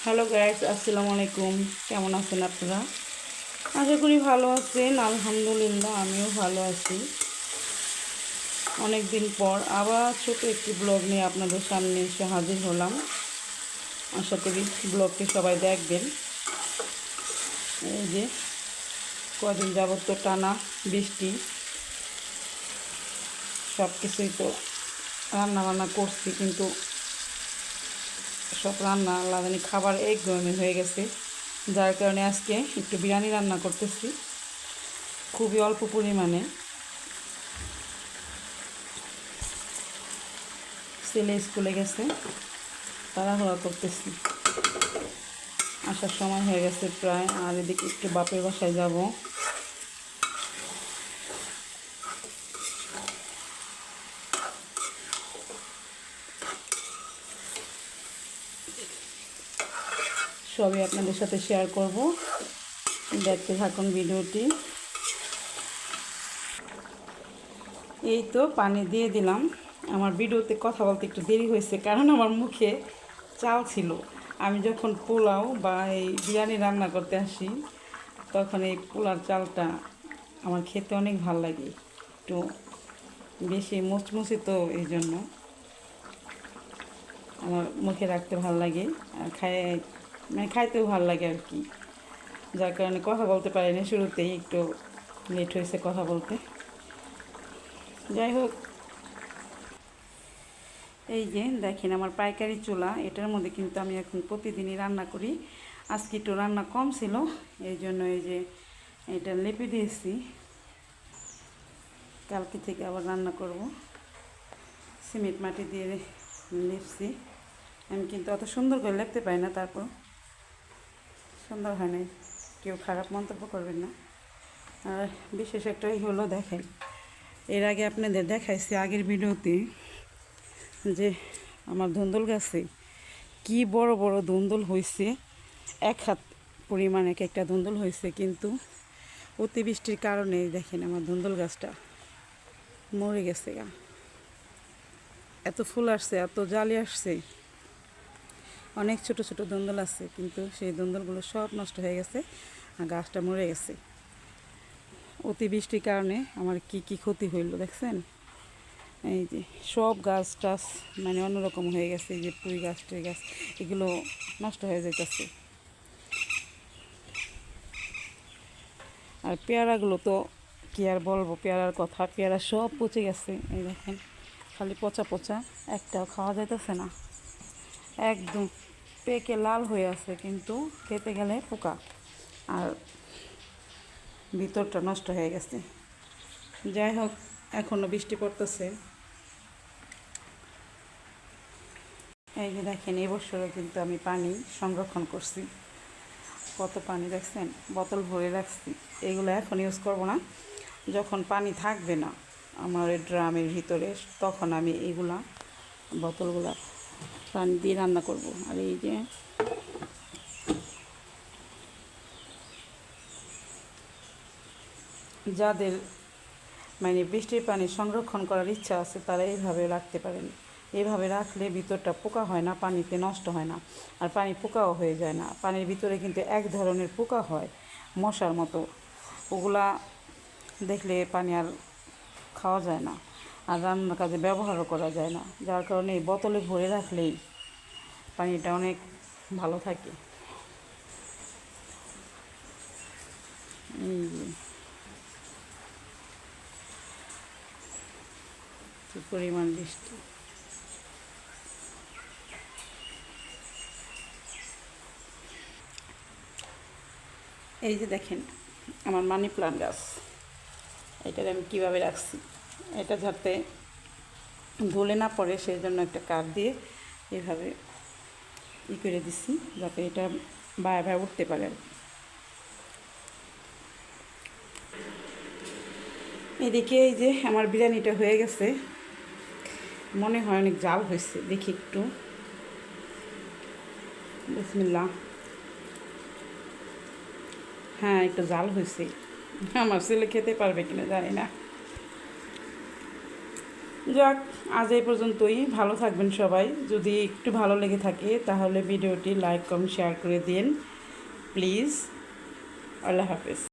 Hello guys, আসসালামু আলাইকুম। কেমন আছেন আপনারা? আশা করি ভালো আছেন। আলহামদুলিল্লাহ, আমিও ভালো আছি। অনেক দিন পর আবার ছোট একটি ব্লগ নিয়ে আপনাদের সামনে এসে হাজির হলাম। আশা করি ব্লগটি সবাই দেখবেন। এই যে কদিন যাবত তো টানা বৃষ্টি, সব কিছুই তো রান্না বান্না করছি, কিন্তু সব রান্না আল্লাহ জানি খাবার একদমই হয়ে গেছে, যার কারণে আজকে একটু বিরিয়ানি রান্না করতেছি খুবই অল্প পরিমাণে। ছেলে স্কুলে গেছে, তাড়াহুড়া করতেছি, আসার সময় হয়ে গেছে প্রায়। আর এদিকে একটু বাপের বাসায় যাব। সবই আপনাদের সাথে শেয়ার করব, দেখতে থাকুন ভিডিওটি। এই তো পানি দিয়ে দিলাম। আমার ভিডিওতে কথা বলতে একটু দেরি হয়েছে, কারণ আমার মুখে চাল ছিল। আমি যখন পোলাও বা এই বিরিয়ানি রান্না করতে আসি, তখন এই পোলার চালটা আমার খেতে অনেক ভাল লাগে, একটু বেশি মুচমুচে, তো এই জন্য আমার মুখে রাখতে ভাল লাগে। আর খাইতেও ভাল লাগে আর কি, যার কারণে কথা বলতে পারিনি, শুরুতেই একটু লেট হয়েছে কথা বলতে। যাই হোক, এই যে দেখেন আমার পাইকারি চুলা, এটার মধ্যে কিন্তু আমি এখন প্রতিদিনই রান্না করি। আজকে একটু রান্না কম ছিল, এই জন্য এই যে এটা লেপে দিয়েছি, কালকে থেকে আবার রান্না করব। সিমেন্ট মাটি দিয়ে লেপছি। আমি কিন্তু অত সুন্দর করে লেপতে পারি না, তারপর সুন্দর হয় নাই, কেউ খারাপ মন্তব্য করবেন না। আর বিশেষ একটাই হলো, দেখেন এর আগে আপনাদের দেখাইছি আগের ভিডিওতে যে আমার ধুন্দুল গাছে কি বড় বড় ধুন্দুল হয়েছে, এক হাত পরিমাণ এক একটা ধুন্দুল হয়েছে, কিন্তু অতিবৃষ্টির কারণে দেখেন আমার ধুন্দুল গাছটা মরে গেছে। এত ফুল আসছে, এত জালি আসছে, অনেক ছোট ছোট ধুন্দুল আছে, কিন্তু সেই ধুন্দুলগুলো সব নষ্ট হয়ে গেছে আর গাছটা মরে গেছে। অতিবৃষ্টির কারণে আমার কি কি ক্ষতি হইল দেখছেন। এই যে সব গাছ টাছ মানে অন্যরকম হয়ে গেছে, এই যে পুঁই গাছ টুই গাছ এগুলো নষ্ট হয়ে যাইতেছে। আর পেয়ারাগুলো তো কী আর বলবো, পেয়ারার কথা, পেয়ারা সব পচে গেছে। এই দেখেন খালি পচা পচা, একটাও খাওয়া যাইতেছে না, একদম পেকে লাল হয়ে আছে, কিন্তু খেতে গেলে পোকা আর ভিতরটা নষ্ট হয়ে গেছে। যাই হোক, এখনও বৃষ্টি পড়তেছে। এই যে দেখেন এবছরও কিন্তু আমি পানি সংরক্ষণ করছি, কত পানি দেখছেন, বোতল ভরে রাখছি। এগুলো এখন ইউজ করব না, যখন পানি থাকবে না আমার এই ড্রামের ভিতরে, তখন আমি এইগুলা বোতলগুলা পানি দিয়ে রান্না করব। আর এই যে যাদের মানে বৃষ্টির পানি সংরক্ষণ করার ইচ্ছা আছে, তারা এইভাবে রাখতে পারেন। এইভাবে রাখলে ভিতরটা পোকা হয় না, পানিতে নষ্ট হয় না, আর পানি পোকাও হয়ে যায় না। পানির ভিতরে কিন্তু এক ধরনের পোকা হয় মশার মতো, ওগুলা দেখলে পানি আর খাওয়া যায় না, আর রান্নার কাজে ব্যবহারও করা যায় না। যার কারণে এই বোতলে ভরে রাখলেই পানিটা অনেক ভালো থাকে। এই যে পরিমাণ বৃষ্টি, এই যে দেখেন আমার মানি প্লান্ট গাছ, এটার আমি কীভাবে রাখছি, এটা যাতে ধুলে না পড়ে সেই জন্য একটা কাঠ দিয়ে এভাবে করে দিছি, যাতে এটা বায়ে বায়ে উঠতে পারে। এদিকে এই যে আমার বিরিয়ানিটা হয়ে গেছে, মনে হয় অনেক জাল হয়েছে, দেখি একটু, বিসমিল্লাহ। হ্যাঁ, একটু জাল হয়েছে, আমার ছেলে খেতে পারবে কিনা জানি না। যাক, আজ এই পর্যন্তই। ভালো থাকবেন সবাই। যদি একটু ভালো লেগে থাকে তাহলে ভিডিওটি লাইক কমেন্ট শেয়ার করে দিন প্লিজ। আল্লাহ হাফেজ।